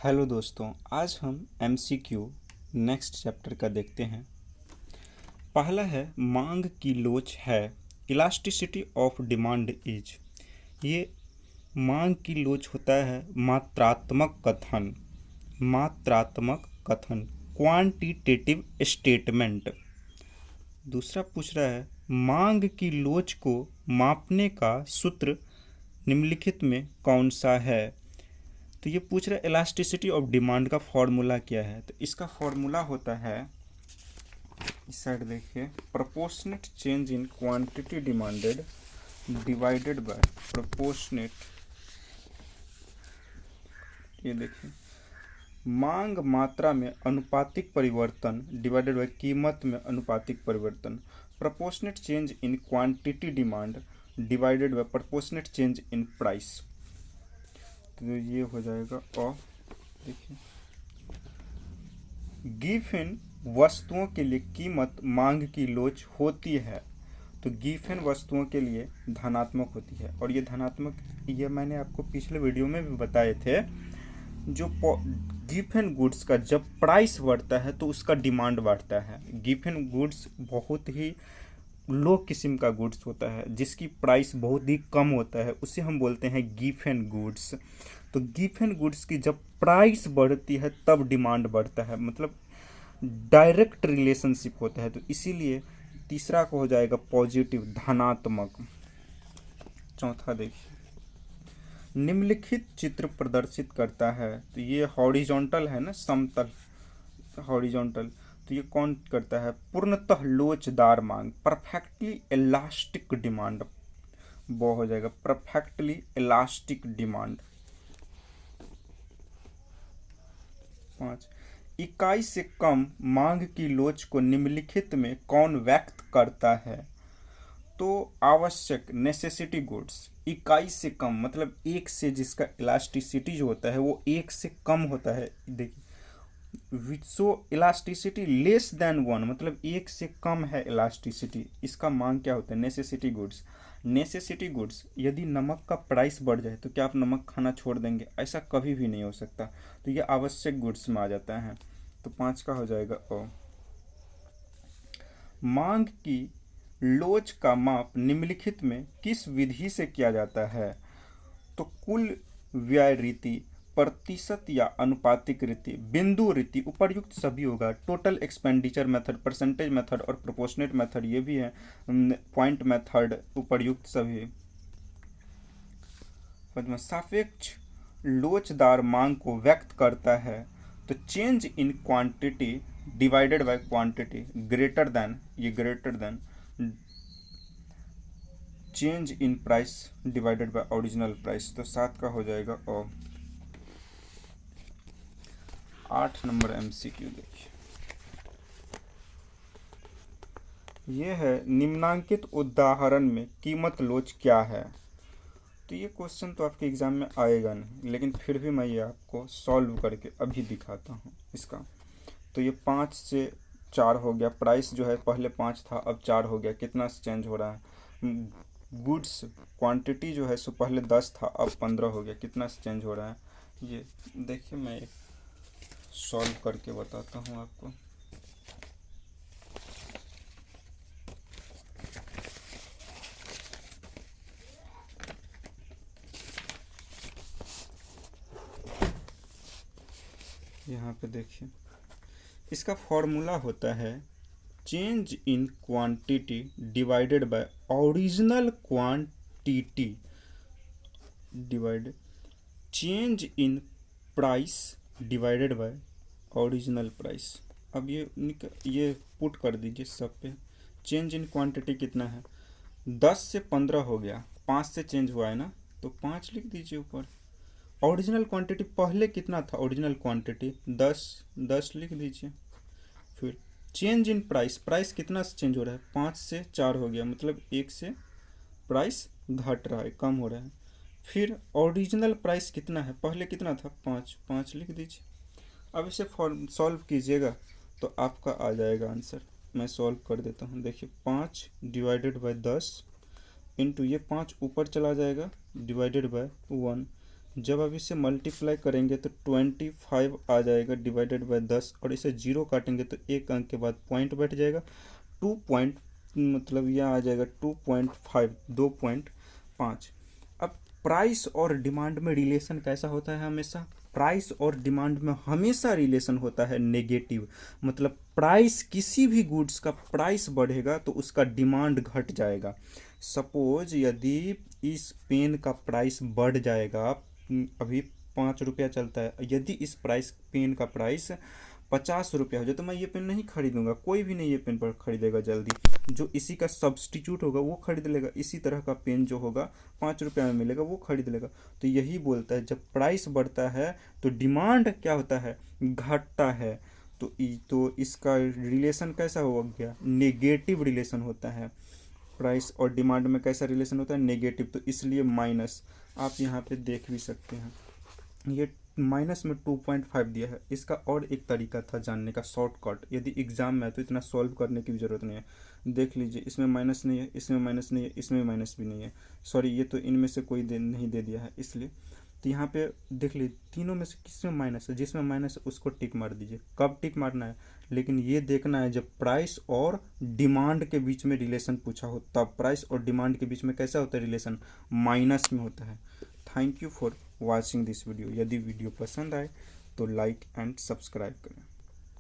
Hello दोस्तों, आज हम एमसीक्यू नेक्स्ट चैप्टर का देखते हैं। पहला है मांग की लोच है, इलास्टिसिटी ऑफ डिमांड इज। ये मांग की लोच होता है मात्रात्मक कथन क्वांटिटेटिव स्टेटमेंट। दूसरा पूछ रहा है मांग की लोच को मापने का सूत्र निम्नलिखित में कौन सा है। तो ये पूछ रहा है इलास्टिसिटी ऑफ डिमांड का फॉर्मूला क्या है। तो इसका फॉर्मूला होता है, इस साइड देखिए, proportionate change in quantity demanded divided by proportionate, ये देखिए, मांग मात्रा में अनुपातिक परिवर्तन डिवाइडेड बाय कीमत में अनुपातिक परिवर्तन। Proportionate change in quantity demand divided by proportionate change in price. तो ये हो जाएगा। और देखिए, गिवन वस्तुओं के लिए कीमत मांग की लोच होती है। तो गिवन वस्तुओं के लिए धनात्मक होती है, और ये धनात्मक, ये मैंने आपको पिछले वीडियो में भी बताए थे। जो गिवन गुड्स का जब प्राइस बढ़ता है तो उसका डिमांड बढ़ता है। गिवन गुड्स बहुत ही लो किस्म का गुड्स होता है जिसकी प्राइस बहुत ही कम होता है, उसे हम बोलते हैं गिवन गुड्स। तो गिवन गुड्स की जब प्राइस बढ़ती है तब डिमांड बढ़ता है, मतलब डायरेक्ट रिलेशनशिप होता है। तो इसीलिए तीसरा को हो जाएगा पॉजिटिव, धनात्मक। चौथा देखिए, निम्नलिखित चित्र प्रदर्शित करता है। तो ये हॉरिजॉन्टल है ना, समतल हॉरिजॉन्टल। तो ये कौन करता है? पूर्णतः लोचदार मांग, परफेक्टली इलास्टिक डिमांड। वो हो जाएगा परफेक्टली इलास्टिक डिमांड। 5, इकाई से कम मांग की लोच को निम्नलिखित में कौन व्यक्त करता है? तो आवश्यक, नेसेसिटी गुड्स। इकाई से कम मतलब एक से, जिसका इलास्टिसिटी जो होता है वो एक से कम होता है। देखिए, सो इलास्टिसिटी लेस देन 1 मतलब एक से कम है इलास्टिसिटी, इसका मांग क्या होता है? Necessity goods. नेसेसिटी गुड्स, यदि नमक का प्राइस बढ़ जाए तो क्या आप नमक खाना छोड़ देंगे? ऐसा कभी भी नहीं हो सकता। तो ये आवश्यक गुड्स में आ जाता है। तो 5 का हो जाएगा ओ। मांग की लोच का माप निम्नलिखित में किस विधि से किया जाता है? तो कुल व्यय रीति, प्रतिशत या अनुपातिक रीति, बिंदु रीति, उपर्युक्त सभी होगा। Total expenditure method, percentage method और प्रोपोर्शनेट मेथड ये भी है। पॉइंट मेथड, उपर्युक्त सभी। सापेक्ष लोचदार मांग को व्यक्त करता है। तो change in quantity divided by quantity greater than, ये greater than change in price divided by original price. तो 7 का हो जाएगा और 8 नंबर एमसीक्यू देखिए, ये है निम्नांकित उदाहरण में कीमत लोच क्या है। तो ये क्वेश्चन तो आपके एग्जाम में आएगा नहीं, लेकिन फिर भी मैं ये आपको सॉल्व करके अभी दिखाता हूँ इसका। तो ये 5 से 4 हो गया, प्राइस जो है पहले 5 था अब 4 हो गया, कितना चेंज हो रहा है? गुड्स क्वांटिटी जो है सो पहले 10 था अब 15 हो गया, कितना चेंज हो रहा है? ये देखिए, मैं एक सॉल्व करके बताता हूँ आपको। यहाँ पे देखिए, इसका फॉर्मूला होता है change in quantity divided by original quantity divided change in price divided by original price. अब ये पुट कर दीजिए सब पे। चेंज इन क्वांटिटी कितना है? 10 से 15 हो गया, 5 से चेंज हुआ है ना, तो 5 लिख दीजिए ऊपर। ओरिजिनल क्वांटिटी पहले कितना था? ओरिजिनल क्वांटिटी 10 लिख दीजिए। फिर चेंज इन प्राइस, प्राइस कितना से चेंज हो रहा है? 5 से 4 हो गया, मतलब 1 से प्राइस घट रहा है, कम हो रहा है। फिर ओरिजिनल प्राइस कितना है? पहले कितना था? 5 लिख दीजिए। अब इसे सॉल्व कीजिएगा तो आपका आ जाएगा आंसर। मैं सॉल्व कर देता हूँ। देखिए, 5 डिवाइडेड बाय 10 इंटू ये 5 ऊपर चला जाएगा डिवाइडेड बाय 1, जब आप इसे मल्टीप्लाई करेंगे तो 25 आ जाएगा डिवाइडेड बाय 10, और इसे जीरो काटेंगे तो एक अंक के बाद पॉइंट बैठ जाएगा 2 मतलब यह आ जाएगा 2.5, 2.5। अब प्राइस और डिमांड में रिलेशन कैसा होता है? हमेशा प्राइस और डिमांड में हमेशा रिलेशन होता है नेगेटिव। मतलब प्राइस, किसी भी गुड्स का प्राइस बढ़ेगा तो उसका डिमांड घट जाएगा। सपोज यदि इस पेन का प्राइस बढ़ जाएगा, अभी 5 रुपया चलता है, यदि इस पेन का प्राइस 50 रुपया हो जाए तो मैं ये पेन नहीं खरीदूंगा, कोई भी नहीं ये पेन पर खरीदेगा जल्दी। जो इसी का सब्सटीट्यूट होगा वो खरीद लेगा, इसी तरह का पेन जो होगा 5 रुपया में मिलेगा वो खरीद लेगा। तो यही बोलता है, जब प्राइस बढ़ता है तो डिमांड क्या होता है? घटता है। तो इसका रिलेशन कैसा हो गया? नेगेटिव रिलेशन होता है। प्राइस और डिमांड में कैसा रिलेशन होता है? नेगेटिव। तो इसलिए माइनस, आप यहाँ पे देख भी सकते हैं, ये माइनस में 2.5 दिया है। इसका और एक तरीका था जानने का, शॉर्टकट। यदि एग्जाम में है तो इतना सॉल्व करने की भी ज़रूरत नहीं है। देख लीजिए, इसमें माइनस नहीं है, इसमें माइनस नहीं है, इसमें माइनस भी नहीं है। सॉरी, ये तो इनमें से कोई नहीं दे दिया है इसलिए। तो यहाँ पे देख लीजिए, तीनों में से किसमें माइनस है? जिसमें माइनस है उसको टिक मार दीजिए। कब टिक मारना है? लेकिन ये देखना है जब प्राइस और डिमांड के बीच में रिलेशन पूछा हो, तब प्राइस और डिमांड के बीच में कैसा होता है रिलेशन? माइनस में होता है। Thank you for watching this video. यदि वीडियो पसंद आए तो लाइक एंड सब्सक्राइब करें।